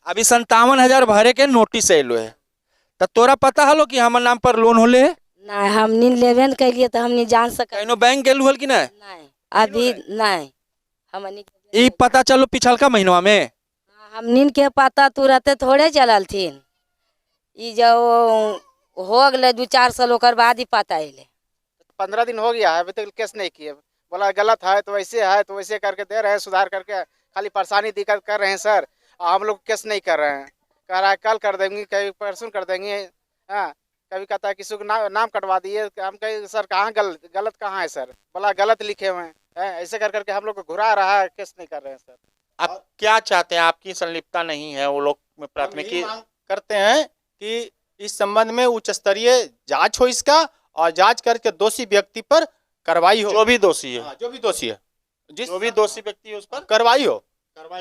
अभी 57,000 भरे के नोटिस अलो है। तो तोरा पता हलो कि हमार नाम पर लोन होले है? नहीं, हमनी लेवे न कैलिए तो हमनी जान सकते कहीं बैंक गेलू हल कि नहीं? नहीं। अभी नहीं हमनी ई पता चलो पिछलका महीनवा में। हमनी के पता तुरते थोड़े चलल थीन। ई जो हो गए 2-4 साल ओकर बाद ही पता अले। 15 दिन हो गया है, अभी तक केस नहीं किए। बोला गलत है तो वैसे करके दे रहे हैं, सुधार करके खाली परेशानी दिक्कत कर रहे हैं सर। हम लोग केस नहीं कर रहे हैं, कह रहा है कल कर देंगे, कभी परसों कर देंगे। हाँ, कभी कहता है किसी को नाम कटवा दिए। हम कहे सर कहाँ गलत कहाँ है सर? बोला गलत लिखे हुए हैं। ऐसे कर करके हम लोग को घुरा रहा है, केस नहीं कर रहे हैं सर। आप क्या चाहते हैं? आपकी संलिप्तता नहीं है, वो लोग में प्राथमिकी करते हैं कि इस संबंध में उच्च स्तरीय जांच हो इसका, और जांच करके दोषी व्यक्ति पर कार्रवाई हो। जो भी दोषी है, जो भी दोषी है, जो भी दोषी व्यक्ति है उस पर कार्रवाई हो।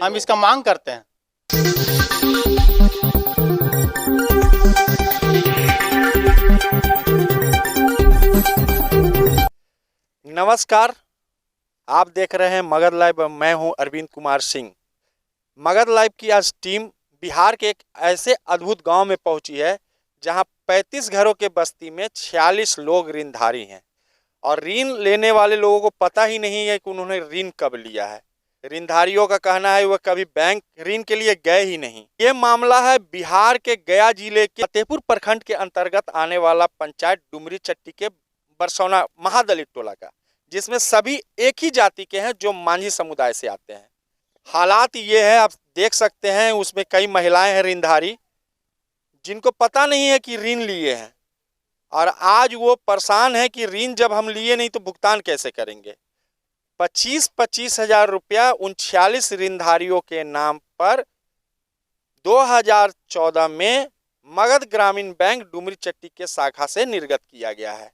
हम इसका मांग करते हैं। नमस्कार, आप देख रहे हैं मगध लाइव। मैं हूं अरविंद कुमार सिंह। मगध लाइव की आज टीम बिहार के एक ऐसे अद्भुत गांव में पहुंची है जहां 35 घरों के बस्ती में 46 लोग ऋणधारी हैं और ऋण लेने वाले लोगों को पता ही नहीं है कि उन्होंने ऋण कब लिया है। ऋणधारियों का कहना है वह कभी बैंक ऋण के लिए गए ही नहीं। ये मामला है बिहार के गया जिले के फतेहपुर प्रखंड के अंतर्गत आने वाला पंचायत डुमरी चट्टी के बरसौना महादलित टोला का, जिसमें सभी एक ही जाति के हैं जो मांझी समुदाय से आते हैं। हालात ये है, आप देख सकते हैं, उसमें कई महिलाएं हैं ऋणधारी जिनको पता नहीं है कि ऋण लिए हैं और आज वो परेशान है कि ऋण जब हम लिए नहीं तो भुगतान कैसे करेंगे। 25-25 हजार रुपया उन 46 ऋणधारियों के नाम पर 2014 में मगध ग्रामीण बैंक डुमरी चट्टी के शाखा से निर्गत किया गया है,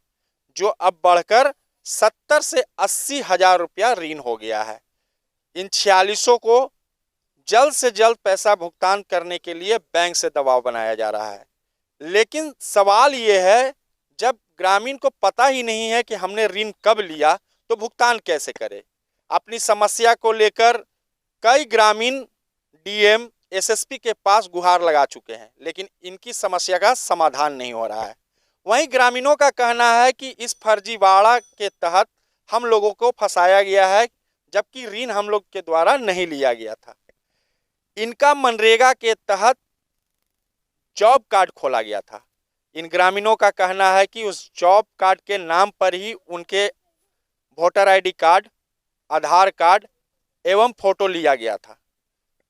जो अब बढ़कर 70 से 80 हजार रुपया ऋण हो गया है। इन 46 को जल्द से जल्द पैसा भुगतान करने के लिए बैंक से दबाव बनाया जा रहा है। लेकिन सवाल ये है, जब ग्रामीण को पता ही नहीं है कि हमने ऋण कब लिया तो भुगतान कैसे करें। अपनी समस्या को लेकर कई ग्रामीण डीएम एसएसपी के पास गुहार लगा चुके हैं, लेकिन इनकी समस्या का समाधान नहीं हो रहा है। वहीं ग्रामीणों का कहना है कि इस फर्जीवाड़ा के तहत हम लोगों को फंसाया गया है, जबकि ऋण हम लोग के द्वारा नहीं लिया गया था। इनका मनरेगा के तहत जॉब कार्ड खोला गया था। इन ग्रामीणों का कहना है कि उस जॉब कार्ड के नाम पर ही उनके वोटर आईडी कार्ड, आधार कार्ड एवं फोटो लिया गया था।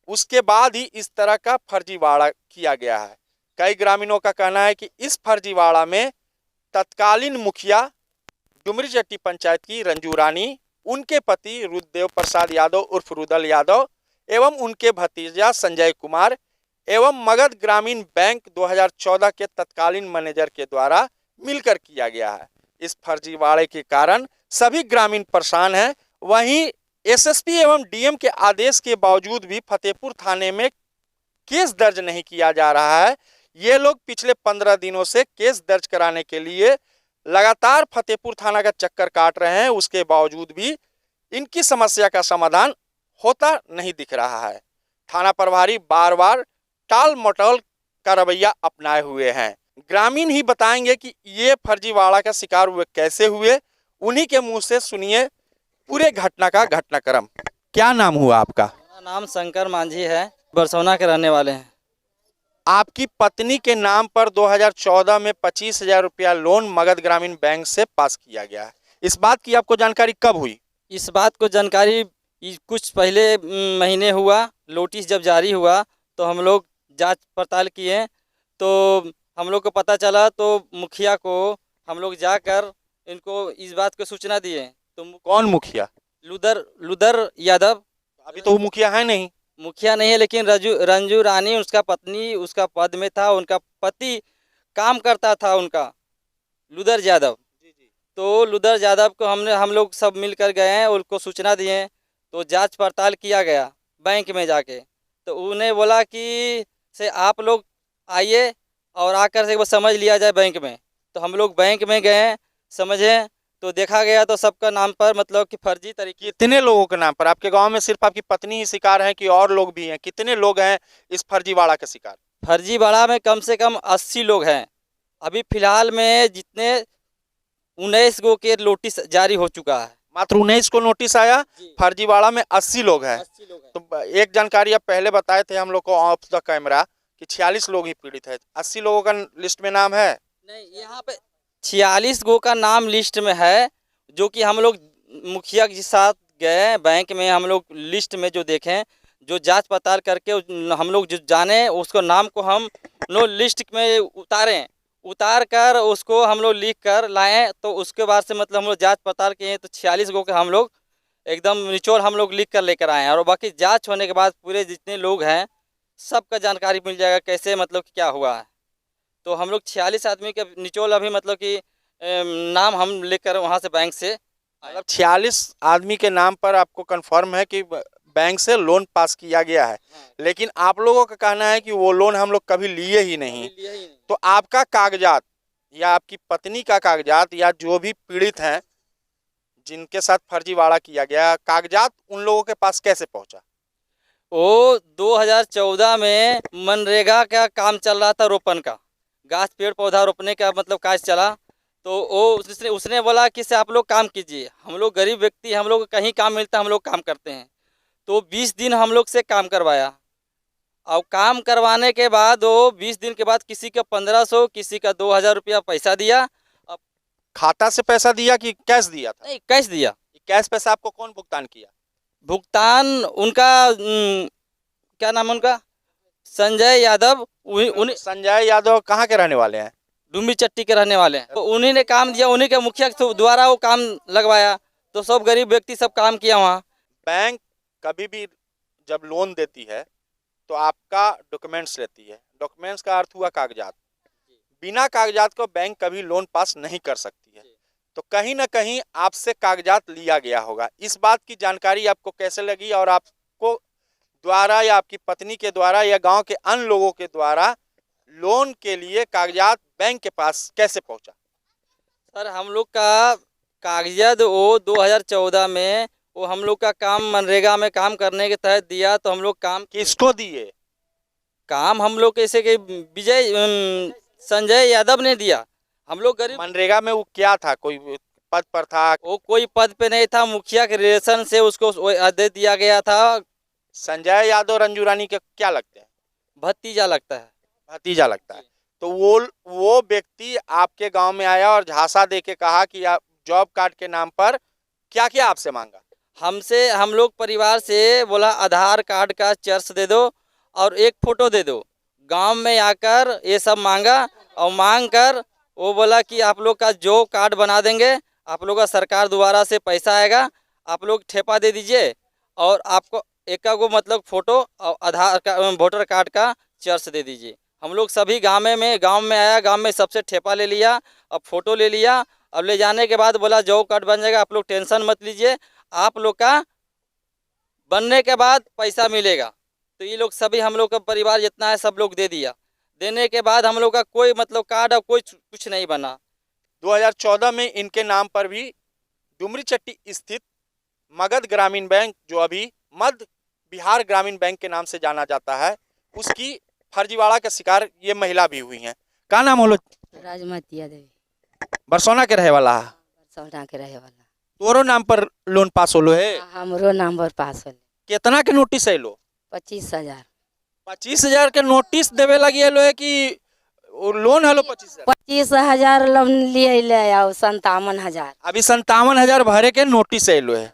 उसके बाद ही इस तरह का फर्जीवाड़ा किया गया है। कई ग्रामीणों का कहना है कि इस फर्जीवाड़ा में तत्कालीन मुखिया डुमरी चट्टी पंचायत की रंजू रानी, उनके पति रुद्रदेव प्रसाद यादव उर्फ रुदल यादव एवं उनके भतीजा संजय कुमार एवं मगध ग्रामीण बैंक 2014 के तत्कालीन मैनेजर के द्वारा मिलकर किया गया है। इस फर्जीवाड़े के कारण सभी ग्रामीण परेशान हैं। वहीं एसएसपी एवं डीएम के आदेश के बावजूद भी फतेहपुर थाने में केस दर्ज नहीं किया जा रहा है। ये लोग पिछले 15 दिनों से केस दर्ज कराने के लिए लगातार फतेहपुर थाना का चक्कर काट रहे हैं। उसके बावजूद भी इनकी समस्या का समाधान होता नहीं दिख रहा है। थाना प्रभारी बार बार टाल मटोल का रवैया अपनाए हुए हैं। ग्रामीण ही बताएंगे कि ये फर्जीवाड़ा का शिकार हुए कैसे हुए। उन्हीं के मुंह से सुनिए पूरे घटना का घटनाक्रम। क्या नाम हुआ आपका? मेरा नाम शंकर मांझी है, बरसौना के रहने वाले हैं। आपकी पत्नी के नाम पर 2014 में 25 हजार रुपया लोन मगध ग्रामीण बैंक से पास किया गया है। इस बात की आपको जानकारी कब हुई? इस बात को जानकारी कुछ पहले महीने हुआ। नोटिस जब जारी हुआ तो हम लोग जांच पड़ताल किए तो हम लोग को पता चला, तो मुखिया को हम लोग जाकर इनको इस बात को सूचना दिए। तो कौन मुखिया? लुदर यादव। अभी तो वो मुखिया है नहीं। मुखिया नहीं है, लेकिन रंजू रानी उसका पत्नी उसका पद में था। उनका पति काम करता था उनका, लुदर यादव। तो लुदर यादव को हम लोग सब मिलकर गए हैं, उनको सूचना दिए। तो जांच पड़ताल किया गया बैंक में जाके। तो उन्हें बोला कि से आप लोग आइए और आकर से एक बार समझ लिया जाए बैंक में। तो हम लोग बैंक में गए, समझे। तो देखा गया तो सबका नाम पर मतलब कि फर्जी तरीके। कितने लोगों के नाम पर? आपके गांव में सिर्फ आपकी पत्नी ही शिकार है कि और लोग भी हैं? कितने लोग हैं इस फर्जीवाड़ा के शिकार? फर्जीवाड़ा में कम से कम 80 लोग हैं। अभी फिलहाल में जितने 19 गो के नोटिस जारी हो चुका है। मात्र 19 को नोटिस आया, जी। फर्जीवाड़ा में 80 लोग हैं। 80 लोग हैं। तो एक जानकारी आप पहले बताए थे हम लोग को ऑफ द कैमरा कि 46 लोग ही पीड़ित है। 80 लोगों का लिस्ट में नाम है? नहीं, यहाँ पे 46 गो का नाम लिस्ट में है, जो कि हम लोग मुखिया के साथ गए बैंक में, हम लोग लिस्ट में जो देखें, जो जांच पड़ताल करके हम लोग जो जाने उसको नाम को हम लोग लिस्ट में उतार कर उसको हम लोग लिख कर लाएं। तो उसके बाद से मतलब हम लोग जांच पड़ताल किए तो 46 गो के हम लोग एकदम निचोड़ हम लोग लिख कर लेकर आए हैं। और बाकी जांच होने के बाद पूरे जितने लोग हैं सबका जानकारी मिल जाएगा कैसे मतलब कि क्या हुआ है। तो हम लोग 46 आदमी के निचोड़ अभी मतलब कि नाम हम लेकर वहाँ से बैंक से मतलब 46 आदमी के नाम पर आपको कंफर्म है कि बैंक से लोन पास किया गया है। लेकिन आप लोगों का कहना है कि वो लोन हम लोग कभी लिए ही नहीं। तो आपका कागजात या आपकी पत्नी का कागजात या जो भी पीड़ित हैं जिनके साथ फर्जीवाड़ा किया गया, कागजात उन लोगों के पास कैसे पहुंचा? वो 2014 में मनरेगा का काम चल रहा था, रोपण का, गाछ पेड़ पौधा रोपने का मतलब काज चला। तो वो उसने बोला कि से आप लोग काम कीजिए, हम लोग गरीब व्यक्ति, हम लोग कहीं काम मिलता हम लोग काम करते हैं। तो 20 दिन हम लोग से काम करवाया। और काम करवाने के बाद वो 20 दिन के बाद किसी का 1500 किसी का 2000 रुपया पैसा दिया। अब खाता से पैसा दिया कि कैश दिया था? नहीं, कैश दिया। कैश पैसा आपको कौन भुगतान किया? भुगतान उनका क्या नाम है उनका, संजय यादव। उन्हीं संजय यादव कहाँ के रहने वाले हैं? डुम्बी चट्टी के रहने वाले हैं। तो उन्हीं ने काम दिया, उन्हीं के मुखिया के द्वारा वो काम लगवाया। तो सब गरीब व्यक्ति सब काम किया वहाँ। बैंक कभी भी जब लोन देती है तो आपका डॉक्यूमेंट्स लेती है। डॉक्यूमेंट्स का अर्थ हुआ कागजात। बिना कागजात को बैंक कभी लोन पास नहीं कर सकती है। तो कहीं ना कहीं आपसे कागजात लिया गया होगा। इस बात की जानकारी आपको कैसे लगी और आपको द्वारा या आपकी पत्नी के द्वारा या गांव के अन्य लोगों के द्वारा लोन के लिए कागजात बैंक के पास कैसे पहुंचा? सर, हम लोग का कागजात वो 2014 में वो हम लोग का काम मनरेगा में काम करने के तहत दिया। तो हम लोग काम किसको दिए? काम हम लोग कैसे कि संजय यादव ने दिया। हम लोग गरीब, मनरेगा में वो क्या था? कोई पद पर था? वो कोई पद पे नहीं था, मुखिया के रिलेशन से उसको दे दिया गया था। संजय यादव रंजू रानी के क्या लगते हैं? भतीजा लगता है। भतीजा लगता है। तो वो व्यक्ति आपके गांव में आया और झांसा दे के कहा कि आप जॉब कार्ड के नाम पर क्या क्या आपसे मांगा? हमसे हम लोग परिवार से बोला आधार कार्ड का चर्च दे दो और एक फ़ोटो दे दो। गांव में आकर ये सब मांगा और मांग कर वो बोला कि आप लोग का जो कार्ड बना देंगे, आप लोग का सरकार द्वारा से पैसा आएगा, आप लोग ठेपा दे दीजिए और आपको एक को मतलब फ़ोटो और आधार का वोटर कार्ड का चर्च दे दीजिए। हम लोग सभी गांव में आया, गांव में सबसे ठेपा ले लिया, अब फ़ोटो ले लिया। अब ले जाने के बाद बोला जॉब कार्ड बन जाएगा, आप लोग टेंशन मत लीजिए, आप लोग का बनने के बाद पैसा मिलेगा। तो ये लोग सभी हम लोग का परिवार जितना है सब लोग दे दिया। देने के बाद हम लोग का कोई मतलब कार्ड और कोई कुछ नहीं बना। 2014 में इनके नाम पर भी डुमरी चट्टी स्थित मगध ग्रामीण बैंक, जो अभी मध्य बिहार ग्रामीण बैंक के नाम से जाना जाता है, उसकी फर्जीवाड़ा का शिकार ये महिला भी हुई हैं। का नाम होलो? राजमतिया देवी, बरसोना के रहे वाला है। बरसौना के रहे वाला। तोरो नाम पर लोन पास होलो है? हमरो नंबर पास होले। कितना के नोटिस आइलो? 25,000। 25,000 के नोटिस देवे लगी है कि लोन हलो 25,000? 25,000 लोन लिए ले और 57,000। अभी 57,000 भरे के नोटिस आइलो है।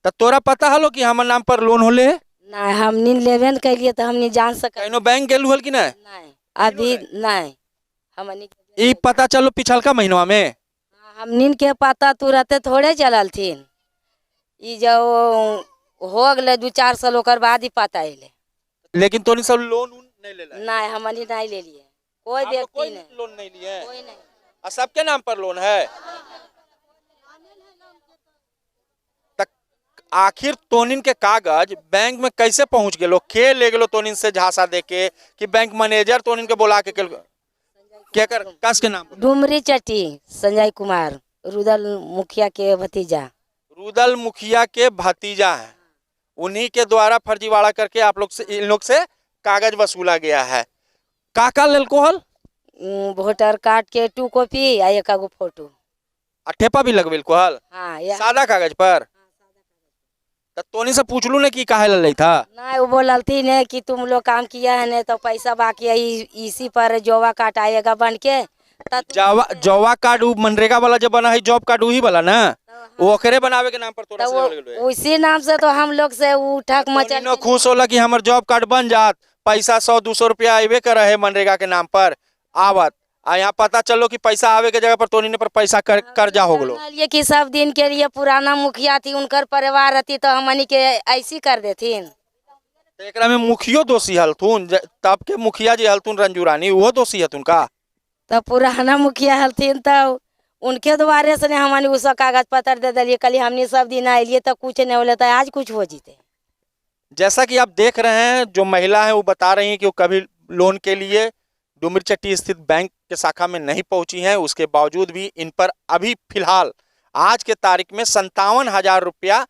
तो तोरा पता हलो कि हमारे नाम पर लोन होले है? नहीं, हमनी लेवे न कैलिए तो हमनी जान सके कहीं बैंक गेलू हल कि नहीं? नहीं, अभी नहीं। हमनी ई पता चलो पिछलका महीनवा में। हमनी के पता तुरंत थोड़े चलल थीन। ई जो हो गए 2-4 साल ओकर बाद ही पता अले। लेकिन तोनी सब लोन नहीं ले ला? नहीं, हमनी नहीं ले लिए, कोई आप लोग व्यक्ति कोई नहीं, लोन नहीं लिए? कोई नहीं। और सबके नाम पर लोन है? तक आखिर तोनिन के कागज बैंक में कैसे पहुंच गेलो? के ले गेलो तोनिन से झांसा दे के कि बैंक मैनेजर तोनिन के बुला के कस के नाम पर? डुमरी चट्टी संजय कुमार रुदल मुखिया के भतीजा। रुदल मुखिया के भतीजा हैं, उन्हीं के द्वारा फर्जीवाड़ा करके आप लोग से, इन लोग से कागज वसूला गया है। का लेलको हल? वोटर कार्ड के 2 कॉपी आ 1 गो फोटो। ठेपा भी लगवेल को हल? हाँ या सादा कागज पर? तो तोनी से पूछलू ने कि काहे ले था? नहीं, वो बोलती ने कि तुम लोग काम किया है ने तो पैसा बाकी है, इसी पर जोवा काट आएगा बन के। जॉवा कार्ड मनरेगा वाला जो बना है जॉब कार्ड वही वाला ना, वो ओकरे बनावे के नाम पर तोरा से ले गेलो है। उसी नाम से तो हम लोग से उठक मचल। न खुश होला कि हमर जॉब कार्ड बन जात, पैसा 100-200 रुपया आवे कर है मनरेगा के नाम पर आवत, आ यहाँ पता चलो कि पैसा आवे के जगह पर तोनी ने पर पैसा कर्जा हो गलो। ये कि सब दिन के लिए पुराना मुखिया थी, उनकर परिवार रहती तो हमनी के ऐसी कर देथिन। तो एकरा में मुखियो दोषी हलथुन, तब के मुखिया जी हलथुन रंजू रानी, वो दोषी हथुन का? तो पुराना मुखिया हलथिन तो उनके द्वारे से हमनी उसका कागज पत्र दे दिलिए, कल हमनी सब दिन आइलिए तो कुछ नहीं होले, तो आज कुछ हो जीते। जैसा कि आप देख रहे हैं, जो महिला है वो बता रही है कि वो कभी लोन के लिए डुमरचट्टी स्थित बैंक के शाखा में नहीं पहुंची हैं, उसके बावजूद भी इन पर अभी फिलहाल आज के तारीख में 57,000 रुपया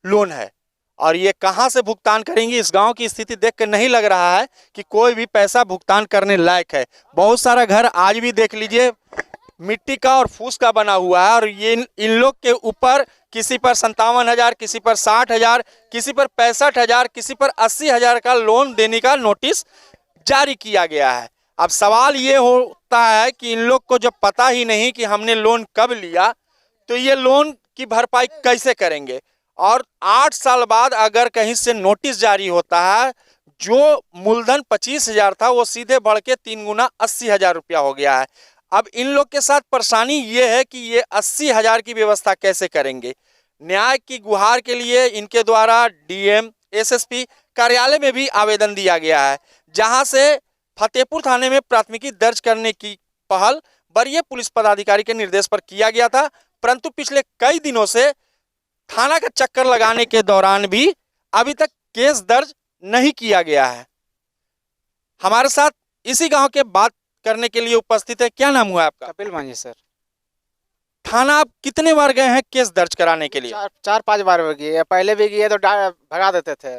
लोन है, और ये कहां से भुगतान करेंगी? इस गांव की स्थिति देख कर नहीं लग रहा है कि कोई भी पैसा भुगतान करने लायक है। बहुत सारा घर आज भी देख लीजिए मिट्टी का और फूस का बना हुआ है, और ये इन लोग के ऊपर किसी पर 57,000, किसी पर 60,000, किसी पर 65,000, किसी पर 80,000 का लोन देने का नोटिस जारी किया गया है। अब सवाल ये होता है कि इन लोग को जब पता ही नहीं कि हमने लोन कब लिया, तो ये लोन की भरपाई कैसे करेंगे? और 8 साल बाद अगर कहीं से नोटिस जारी होता है, जो मूलधन 25,000 था वो सीधे बढ़ के 3 गुना 80,000 रुपया हो गया है। अब इन लोग के साथ परेशानी ये है कि ये 80,000 की व्यवस्था कैसे करेंगे? न्याय की गुहार के लिए इनके द्वारा डीएम, एसएसपी कार्यालय में भी आवेदन दिया गया है, जहां से फतेहपुर थाने में प्राथमिकी दर्ज करने की पहल वरीय पुलिस पदाधिकारी के निर्देश पर किया गया था, परंतु पिछले कई दिनों से थाना का चक्कर लगाने के दौरान भी अभी तक केस दर्ज नहीं किया गया है। हमारे साथ इसी गांव के बात करने के लिए उपस्थित है। क्या नाम हुआ आपका? कपिल मांझी सर। थाना आप कितने बार गए हैं केस दर्ज कराने के लिए? 4-5 बार हो गई, पहले भी गए तो भगा देते थे।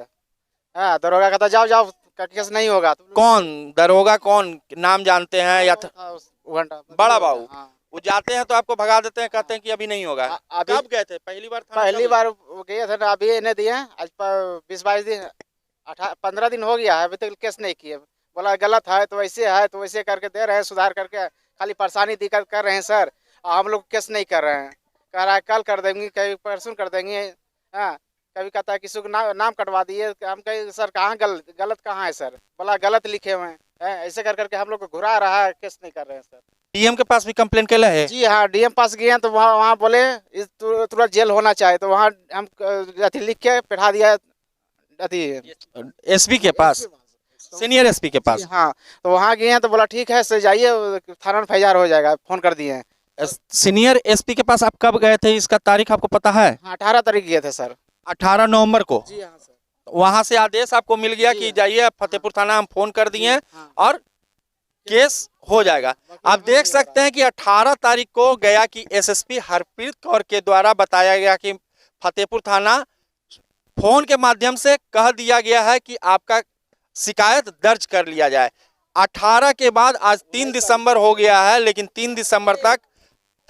हाँ, दरोगा कहता जाओ जाओ केस नहीं होगा। कौन दरोगा, कौन नाम जानते हैं? या बड़ा बाबू, हाँ। वो जाते हैं तो आपको भगा देते हैं, कहते हैं कि अभी नहीं होगा। कब गए थे पहली बार थाना? पहली बार गए थे ना, अभी इन्हें दिए आज 20-22 दिन 15 दिन हो गया है, अभी तक केस नहीं किए। बोला गलत है तो वैसे करके दे रहे हैं, सुधार करके खाली परेशानी दिक्कत कर रहे हैं सर, हम लोग केस नहीं कर रहे हैं। कह रहा है कल कर देंगे, कभी परसों कर देंगे। हाँ, कभी कहता है किसी को नाम कटवा दिए। हम कहे सर कहाँ गलत कहाँ है सर? बोला गलत लिखे हुए हैं। ऐसे करके हम लोग को घुरा रहा है, केस नहीं कर रहे हैं सर। डीएम के पास भी कंप्लेन केला है? जी हाँ, डीएम पास गए हैं तो वहाँ बोले इस तुरंत जेल होना चाहिए, तो वहाँ हम अथी लिख के बैठा दिया अथी एसपी के पास, सीनियर एसपी के पास। हाँ, तो वहाँ गए हैं तो बोला ठीक है सर जाइए, थाना में FIR हो जाएगा, फोन कर दिए हैं। सीनियर एसपी के पास आप कब गए थे? इसका तारीख आपको पता है? हाँ, 18 तारीख गए थे सर। 18 नवंबर को? जी हाँ सर। वहां से आदेश आपको मिल गया कि जाइए फतेहपुर थाना, हम फोन कर दिए और केस हो जाएगा। आप देख सकते हैं कि 18 तारीख को गया कि एसएसपी हरप्रीत कौर के द्वारा बताया गया कि फतेहपुर थाना फोन के माध्यम से कह दिया गया है कि आपका शिकायत दर्ज कर लिया जाए। 18 के बाद आज 3 दिसंबर हो गया है, लेकिन 3 दिसंबर तक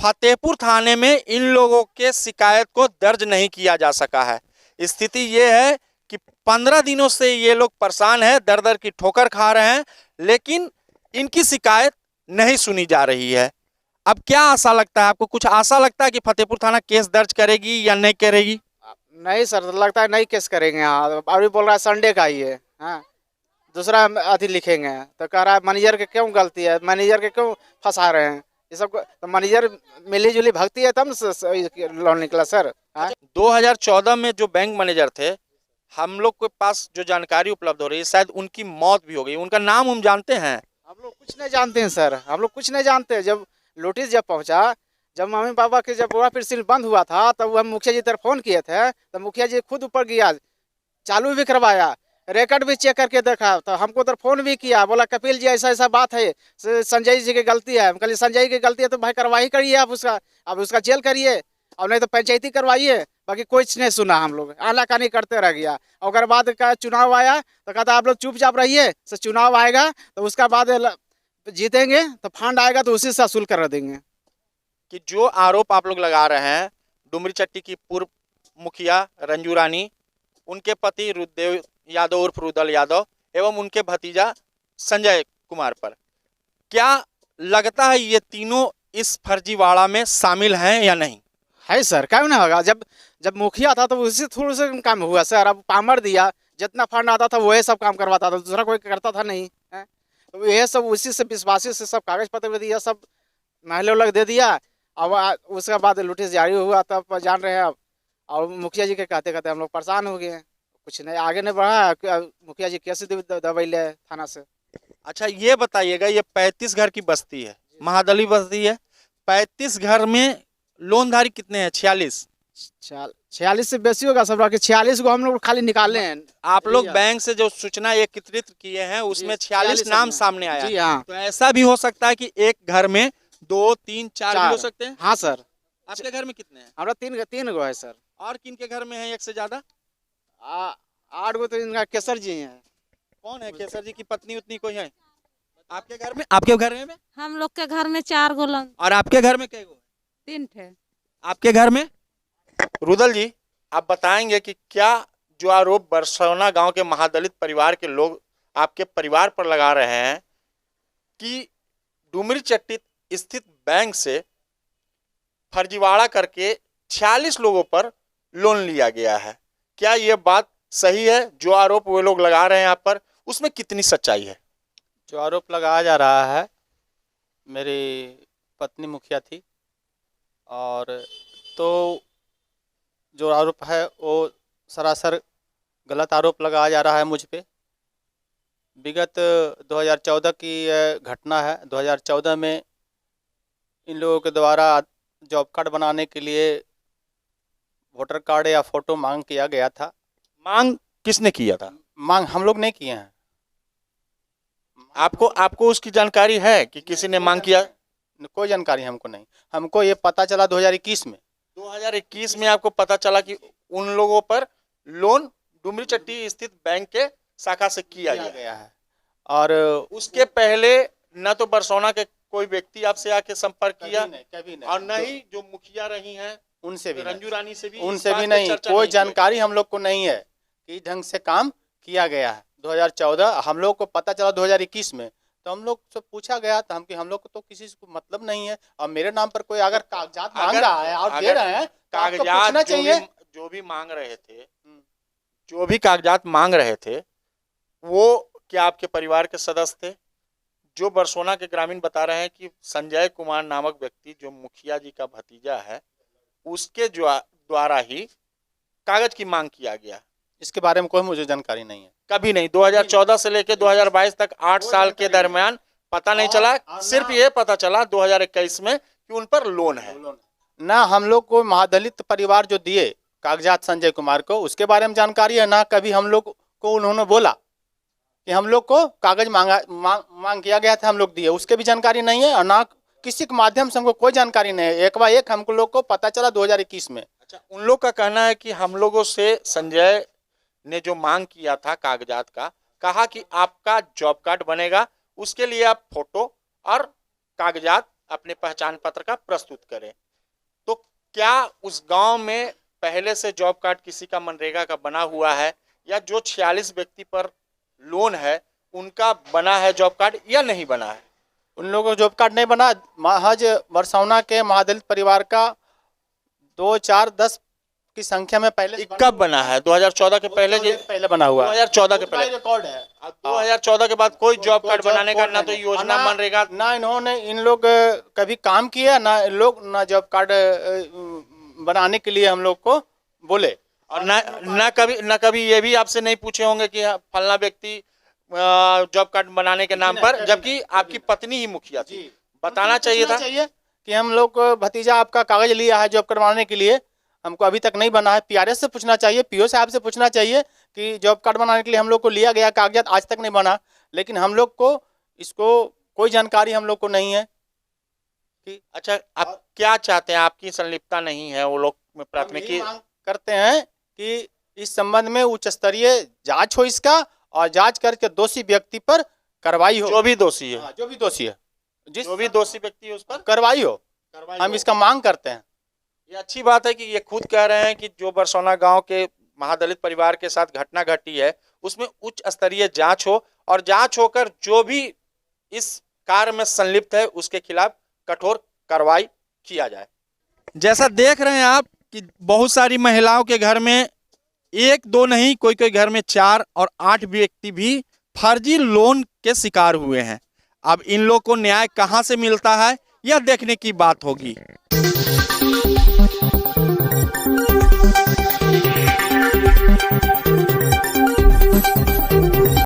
फतेहपुर थाने में इन लोगों के शिकायत को दर्ज नहीं किया जा सका है। स्थिति ये है कि 15 दिनों से ये लोग परेशान हैं, दर दर की ठोकर खा रहे हैं, लेकिन इनकी शिकायत नहीं सुनी जा रही है। अब क्या आशा लगता है आपको? कुछ आशा लगता है कि फतेहपुर थाना केस दर्ज करेगी या नहीं करेगी? नहीं सर, लगता है नहीं केस करेंगे। हाँ, अभी बोल रहा है संडे का ही है। हाँ, दूसरा अथी लिखेंगे तो कह रहा है मैनेजर के क्यों गलती है, मैनेजर के क्यों फंसा रहे हैं ये सब। तो मैनेजर मिली जुली भक्ति है तब लोन निकला सर। 2014 में जो बैंक मैनेजर थे, हम लोग के पास जो जानकारी उपलब्ध हो रही है, शायद उनकी मौत भी हो गई। उनका नाम हम जानते हैं? हम लोग कुछ नहीं जानते हैं सर, हम लोग कुछ नहीं जानते। जब नोटिस जब पहुंचा, जब मम्मी पापा के जब पूरा फिर बंद हुआ था, तब हम मुखिया जी तरफ फोन किए थे, तो मुखिया जी खुद ऊपर गया, चालू भी करवाया। रिकॉर्ड भी चेक करके देखा, तो हमको तो फोन भी किया, बोला कपिल जी ऐसा ऐसा बात है, संजय जी की गलती है। हम कहलिए संजय की गलती है तो भाई कार्रवाई करिए आप उसका, अब उसका जेल करिए और नहीं तो पंचायती करवाइए। बाकी कुछ नहीं सुना, हम लोग आनाकानी करते रह गया। और बाद का चुनाव आया तो कहता आप लोग चुपचाप रहिए, तो चुनाव आएगा तो उसका बाद जीतेंगे तो फंड आएगा तो उसी से वसूल कर देंगे। कि जो आरोप आप लोग लगा रहे हैं डुमरी चट्टी की पूर्व मुखिया रंजू रानी, उनके पति रुद्रदेव यादव उर्फ रुदल यादव एवं उनके भतीजा संजय कुमार पर, क्या लगता है ये तीनों इस फर्जीवाड़ा में शामिल हैं या नहीं? है सर, क्यों ना होगा। जब मुखिया था तो उसी थ्रू से काम हुआ सर। अब पामर दिया, जितना फंड आता था वही सब काम करवाता था, दूसरा कोई करता था नहीं है। तो यह सब उसी से विश्वासी से सब कागज पत्र भी दिया, सब महल लग दे दिया। अब उसके बाद नोटिस जारी हुआ तब जान रहे हैं अब। और मुखिया जी के कहते कहते हम लोग परेशान हो गए हैं, कुछ नहीं आगे नहीं बढ़ा। मुखिया जी कैसे दबैले थाना से। अच्छा ये बताइएगा, ये 35 घर की बस्ती है, महादली बस्ती है, 35 घर में लोनधारी कितने हैं? 46। 46 से बेसी होगा सब, 46 को हम लोग खाली निकाले हैं। आप लोग बैंक से जो सूचना एकत्रित किए हैं उसमें 46 नाम सामने आया। जी हाँ। तो ऐसा भी हो सकता है कि एक घर में 2, 3, 4 भी हो सकते हैं। हाँ सर। आपके घर में कितने हैं? हमारा तीन गो है सर। और किन के घर में है एक से ज्यादा? 8 गो तो इनका केसर जी हैं। कौन है केसर जी की पत्नी उतनी कोई है आपके घर में? आपके घर में? हम लोग के घर में 4 गो लन। और आपके घर में कै गो? 3 थे। आपके घर में? रुदल जी, आप बताएंगे कि क्या जो आरोप बरसौना गांव के महादलित परिवार के लोग आपके परिवार पर लगा रहे हैं कि डुमरी चट्टी स्थित बैंक से फर्जीवाड़ा करके 46 लोगों पर लोन लिया गया है, क्या ये बात सही है? जो आरोप वो लोग लगा रहे हैं आप पर, उसमें कितनी सच्चाई है? जो आरोप लगाया जा रहा है, मेरी पत्नी मुखिया थी, और तो जो आरोप है वो सरासर गलत आरोप लगाया जा रहा है मुझ पे। विगत 2014 की घटना है। 2014 में इन लोगों के द्वारा जॉब कार्ड बनाने के लिए वोटर कार्ड या फोटो मांग किया गया था। मांग किसने किया था? मांग हम लोग नहीं किए हैं। आपको उसकी जानकारी है कि किसी ने मांग किया? कोई जानकारी हमको नहीं। हमको ये पता चला 2021 में। 2021 में आपको पता चला कि उन लोगों पर लोन डुमरी चट्टी स्थित बैंक के शाखा से किया गया है। और उसके पहले न तो बरसौना के कोई व्यक्ति आपसे आके संपर्क किया, कभी नहीं, और न ही जो मुखिया रही हैं उनसे भी रंजू रानी से भी उनसे भी नहीं, कोई जानकारी हम लोग को नहीं है कि ढंग से काम किया गया है। 2014 हम लोग को पता चला 2021 में, तो हम लोग से पूछा गया तो हम लोग को तो किसी को मतलब नहीं है। और मेरे नाम पर कोई अगर कागजात मांग रहा है और दे रहे हैं तो आपको पूछना चाहिए। जो भी मांग रहे थे, जो भी कागजात मांग रहे थे, वो क्या आपके परिवार के सदस्य थे? जो बरसोना के ग्रामीण बता रहे हैं कि संजय कुमार नामक व्यक्ति जो मुखिया जी का भतीजा है, उसके द्वारा ही कागज की मांग किया गया। इसके बारे में कोई मुझे जानकारी नहीं है। कभी नहीं। 2014 से लेकर 2022 तक 8 साल के दरमियान पता नहीं चला। सिर्फ ये पता चला 2021 में कि उन पर लोन है। ना हम लोग को महादलित परिवार जो दिए कागजात संजय कुमार को, उसके बारे में जानकारी है। ना कभी हम लोग को उन्होंने बोला कि हम लोग को कागज मांग किया गया था, हम लोग दिए, उसके भी जानकारी नहीं है। और ना किसी के माध्यम से हमको कोई जानकारी नहीं है। एक बार हम लोग को पता चला 2021 में। अच्छा, उन लोग का कहना है कि हम लोगों से संजय ने जो मांग किया था कागजात का, कहा कि आपका जॉब कार्ड बनेगा, उसके लिए आप फोटो और कागजात अपने पहचान पत्र का प्रस्तुत करें। तो क्या उस गांव में पहले से जॉब कार्ड किसी का मनरेगा का बना हुआ है, या जो 46 व्यक्ति पर लोन है उनका बना है जॉब कार्ड या नहीं बना है? उन लोगों को जॉब कार्ड नहीं बना। महज बरसौना के महादलित परिवार का 2, 4, 10 की संख्या में पहले कब बना है? 2014 के पहले बना हुआ 2014 के पहले रिकॉर्ड है। 2014 के बाद कोई जॉब कार्ड बनाने का ना तो योजना मनरेगा, ना इन्होंने इन लोग कभी काम किया, ना इन लोग ना जॉब कार्ड बनाने के लिए हम लोग को बोले। और ना कभी ये भी आपसे नहीं पूछे होंगे कि फलना व्यक्ति जॉब कार्ड बनाने के नाम पर, जबकि आपकी पत्नी ही मुखिया थी। बताना चाहिए था कि हम लोग भतीजा आपका कागज लिया है जॉब कार्ड बनाने के लिए, हमको अभी तक नहीं बना है। पीआरएस से पूछना चाहिए, पीओ साहब से पूछना चाहिए कि जॉब कार्ड बनाने के लिए हम लोग को लिया गया कागजात आज तक नहीं बना, लेकिन हम लोग को इसको कोई जानकारी हम लोग को नहीं है कि अच्छा, आप क्या चाहते हैं? आपकी संलिप्तता नहीं है वो लोग में प्राथमिकी? हम यही मांग करते हैं कि इस संबंध में उच्च स्तरीय जांच हो इसका, और जांच करके दोषी व्यक्ति पर कार्रवाई हो। जो भी दोषी है, हाँ, जो भी दोषी है, जो भी दोषी व्यक्ति है उस पर कार्रवाई हो, कार्रवाई हम हो। इसका मांग करते हैं। ये अच्छी बात है कि ये खुद कह रहे हैं कि जो बरसौना गांव के महादलित परिवार के साथ घटना घटी है उसमें उच्च स्तरीय जांच हो, और जांच होकर जो भी इस कार्य में संलिप्त है उसके खिलाफ कठोर कार्रवाई किया जाए। जैसा देख रहे हैं आप कि बहुत सारी महिलाओं के घर में एक दो नहीं, कोई कोई घर में 4 और 8 व्यक्ति भी फर्जी लोन के शिकार हुए हैं। अब इन लोग को न्याय कहां से मिलता है यह देखने की बात होगी।